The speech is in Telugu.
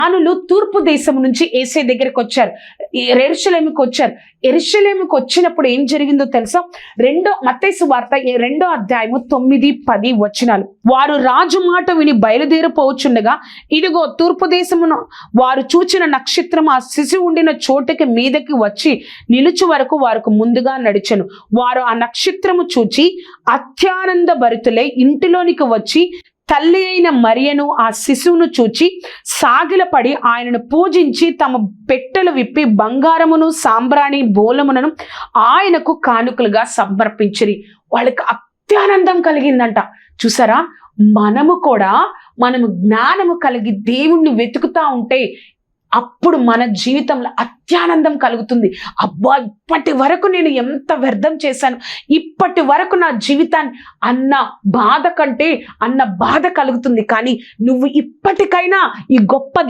జ్ఞానులు తూర్పు దేశం నుంచి యేసయ్య దగ్గరికి వచ్చారు, యెరూషలేముకి వచ్చారు. యెరూషలేముకి వచ్చినప్పుడు ఏం జరిగిందో తెలుసా? మత్తయి సువార్త 2వ అధ్యాయము 9-10 వచనాలు. వారు రాజు మాట విని బయలుదేరిపోవచ్చుండగా ఇదిగో తూర్పు దేశమును వారు చూచిన నక్షత్రం ఆ శిశువు ఉండిన చోటుకి మీదకి వచ్చి నిలుచు వరకు వారికి ముందుగా నడిచెను. వారు ఆ నక్షత్రము చూచి అత్యానంద భరితులై ఇంటిలోనికి వచ్చి తల్లి అయిన మరియను ఆ శిశువును చూచి సాగిలపడి ఆయనను పూజించి తమ పెట్టెలు విప్పి బంగారమును సాంబ్రాణి బోలములను ఆయనకు కానుకలుగా సమర్పించిరి. వాళ్ళకి అత్యానందం కలిగిందంట. చూసారా, మనము జ్ఞానము కలిగి దేవుణ్ణి వెతుకుతా ఉంటే అప్పుడు మన జీవితంలో అత్యానందం కలుగుతుంది. అబ్బా, ఇప్పటి వరకు నేను ఎంత వ్యర్థం చేశాను, ఇప్పటి వరకు నా జీవితాన్ని అన్న బాధ కంటే అన్న బాధ కలుగుతుంది. కానీ నువ్వు ఇప్పటికైనా ఈ గొప్ప